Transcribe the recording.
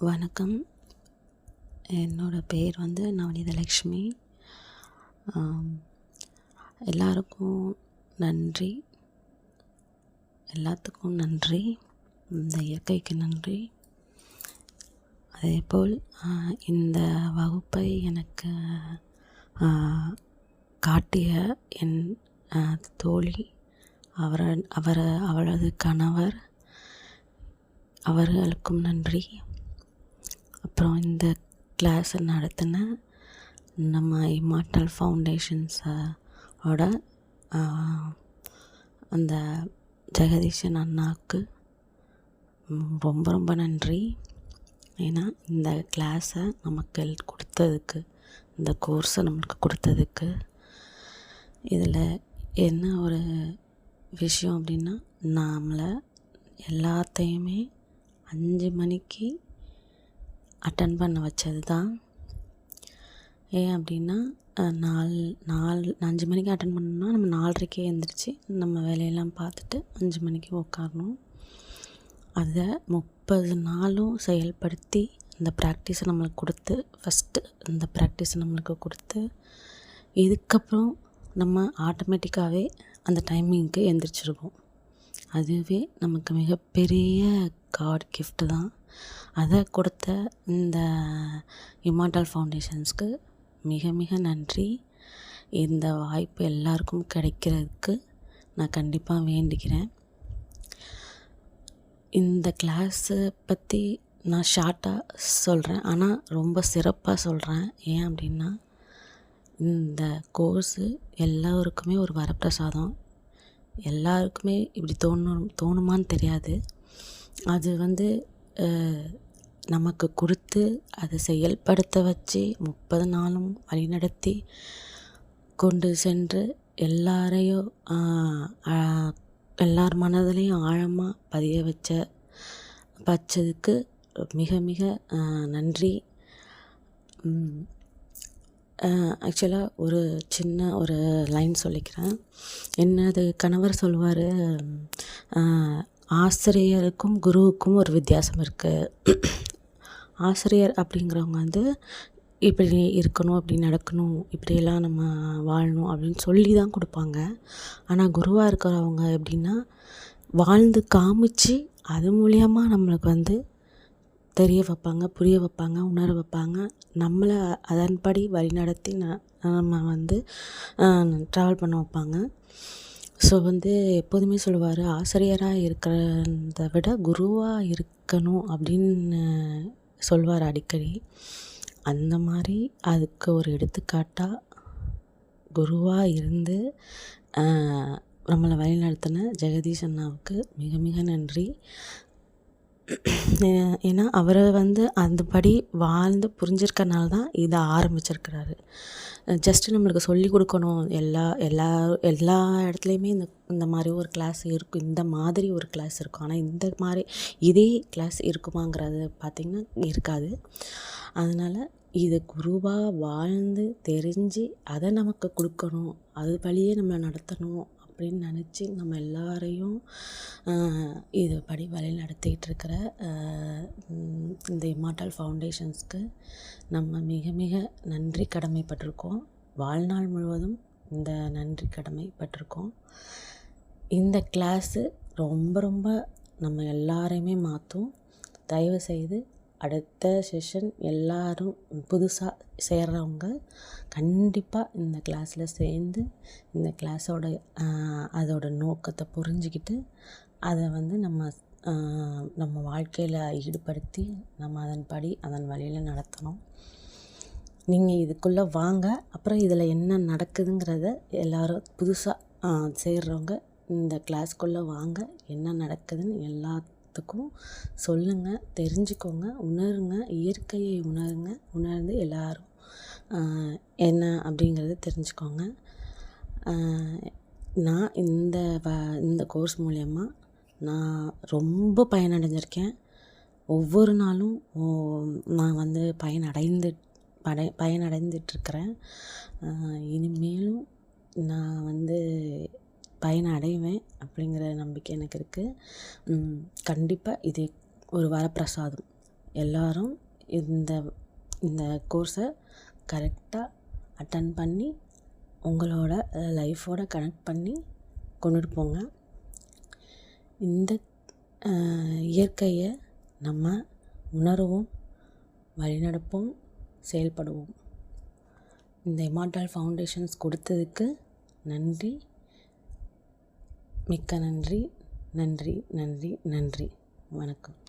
வணக்கம். என்னோட பேர் வந்து நவநீதலக்ஷ்மி. ஆம், எல்லாருக்கும் நன்றி. எல்லாத்துக்கும் நன்றி. இந்த இயற்கைக்கு நன்றி. அதேபோல் இந்த வகுப்பை எனக்கு காட்டிய என் தோழி, அவளது கணவர், அவர்களுக்கும் நன்றி. அப்புறம் இந்த கிளாஸை நடத்தின நம்ம இம்மார்டல் ஃபவுண்டேஷன்ஸோட அந்த ஜெகதீஷன் அண்ணாவுக்கு ரொம்ப ரொம்ப நன்றி. ஏன்னா இந்த கிளாஸை நமக்கு கொடுத்ததுக்கு, இந்த கோர்ஸை நம்மளுக்கு கொடுத்ததுக்கு. இதில் என்ன ஒரு விஷயம் அப்படின்னா, நம்மளை எல்லாத்தையுமே 5 மணிக்கு அட்டன் பண்ண வச்சது தான். ஏன் அப்படின்னா 5 மணிக்கு அட்டன் பண்ணோம்னா நம்ம 4:30க்கே எழுந்திரிச்சு நம்ம வேலையெல்லாம் பார்த்துட்டு 5 மணிக்கு உட்காரணும். அதை 30 நாளும் செயல்படுத்தி இந்த ப்ராக்டிஸை நம்மளுக்கு கொடுத்து, ஃபஸ்ட்டு இந்த ப்ராக்டிஸை நம்மளுக்கு கொடுத்து, இதுக்கப்புறம் நம்ம ஆட்டோமேட்டிக்காகவே அந்த டைமிங்க்கு எழுந்திரிச்சிருவோம். அதுவே நமக்கு மிகப்பெரிய காட் கிஃப்ட் தான். அதை கொடுத்த இந்த இம்மார்டல் ஃபவுண்டேஷன்ஸ்க்கு மிக மிக நன்றி. இந்த வாய்ப்பு எல்லாருக்கும் கிடைக்கிறதுக்கு நான் கண்டிப்பாக வேண்டிக்கிறேன். இந்த கிளாஸை பற்றி நான் ஷார்ட்டாக சொல்கிறேன், ஆனால் ரொம்ப சிறப்பாக சொல்கிறேன். ஏன் அப்படின்னா, இந்த கோர்ஸு எல்லாருக்குமே ஒரு வரப்பிரசாதம். எல்லாருக்குமே இப்படி தோணுமான்னு தெரியாது. அது வந்து நமக்கு கொடுத்து அதை செயல்படுத்த வச்சு 30 நாளும் வழிநடத்தி கொண்டு சென்று எல்லார் மனதிலையும் ஆழமாக பதிய வச்சதுக்கு மிக மிக நன்றி. ஆக்சுவலாக ஒரு சின்ன ஒரு லைன் சொல்லிக்கிறேன். என்னது கணவர் சொல்லுவார், ஆசிரியருக்கும் குருவுக்கும் ஒரு வித்தியாசம் இருக்குது. ஆசிரியர் அப்படிங்கிறவங்க வந்து இப்படி இருக்கணும், இப்படி நடக்கணும், இப்படியெல்லாம் நம்ம வாழணும் அப்படின்னு சொல்லி தான் கொடுப்பாங்க. ஆனால் குருவாக இருக்கிறவங்க எப்படின்னா, வாழ்ந்து காமிச்சு அது மூலியமா நம்மளுக்கு வந்து தெரிய வைப்பாங்க, புரிய வைப்பாங்க, உணர வைப்பாங்க. நம்மளை அதன்படி வழிநடத்தி நம்ம வந்து ட்ராவல் பண்ண வைப்பாங்க. ஸோ வந்து எப்போதுமே சொல்லுவார், ஆசிரியராக இருக்கிறத விட குருவாக இருக்கணும் அப்படின்னு சொல்வார் அடிக்கடி. அந்த மாதிரி அதுக்கு ஒரு எடுத்துக்காட்டாக குருவாக இருந்து நம்மளை வழிநடத்தின ஜெகதீஷ் அண்ணாவுக்கு மிக மிக நன்றி. ஏன்னா அவரை வந்து அந்தபடி வாழ்ந்து புரிஞ்சிருக்கனால தான் இதை ஆரம்பிச்சிருக்கிறாரு. ஜஸ்ட்டு நம்மளுக்கு சொல்லி கொடுக்கணும். எல்லா இடத்துலையுமே இந்த மாதிரி ஒரு கிளாஸ் இருக்கும், இந்த மாதிரி ஒரு கிளாஸ் இருக்கும். ஆனால் இந்த மாதிரி இதே கிளாஸ் இருக்குமாங்கிறது பார்த்திங்கன்னா இருக்காது. அதனால் இது குருவாக வாழ்ந்து தெரிஞ்சு அதை நமக்கு கொடுக்கணும், அது வழியே நம்மளை நடத்தணும் அப்படின்னு நினச்சி நம்ம எல்லாரையும் இது படி வழி நடத்திக்கிட்டு இருக்கிற இந்த இம்மார்டல் ஃபவுண்டேஷன்ஸ்க்கு நம்ம மிக மிக நன்றி கடமைப்பட்டிருக்கோம். வாழ்நாள் முழுவதும் இந்த நன்றி கடமைப்பட்டிருக்கோம். இந்த கிளாஸு ரொம்ப ரொம்ப நம்ம எல்லாரையுமே மாற்றும். தயவுசெய்து அடுத்த செஷன் எல்லோரும் புதுசாக சேர்றவங்க கண்டிப்பாக இந்த கிளாஸில் சேர்ந்து இந்த கிளாஸோட அதோட நோக்கத்தை புரிஞ்சுக்கிட்டு அதை வந்து நம்ம வாழ்க்கையில் ஈடுபடுத்தி நம்ம அதன் வழியில் நடத்தணும். நீங்கள் இதுக்குள்ளே வாங்க. அப்புறம் இதில் என்ன நடக்குதுங்கிறத எல்லோரும் புதுசாக சேர்றவங்க இந்த கிளாஸ்க்குள்ளே வாங்க. என்ன நடக்குதுன்னு எல்லாத்துக்கும் சொல்லுங்கள், தெரிஞ்சுக்கோங்க, உணருங்க, இயற்கையை உணர்ந்து எல்லோரும் என்ன அப்படிங்கிறத தெரிஞ்சுக்கோங்க. நான் இந்த கோர்ஸ் மூலயமா நான் ரொம்ப பயனடைஞ்சிருக்கேன். ஒவ்வொரு நாளும் நான் வந்து பயனடைந்துட்டுருக்கிறேன். இனிமேலும் நான் வந்து பயனடைவேன் அப்படிங்கிற நம்பிக்கை எனக்கு இருக்குது. கண்டிப்பாக இது ஒரு வரப்பிரசாதம். எல்லாரும் இந்த இந்த கோர்ஸை கரெக்டாக அட்டன் பண்ணி உங்களோட லைஃபோட கனெக்ட் பண்ணி கொண்டுட்டு போங்க. இந்த இயற்கையை நம்ம உணருவோம், வழிநடப்போம், செயல்படுவோம். இந்த இமார்டல் ஃபவுண்டேஷன்ஸ் கொடுத்ததுக்கு நன்றி, மிக்க நன்றி. நன்றி நன்றி நன்றி. வணக்கம்.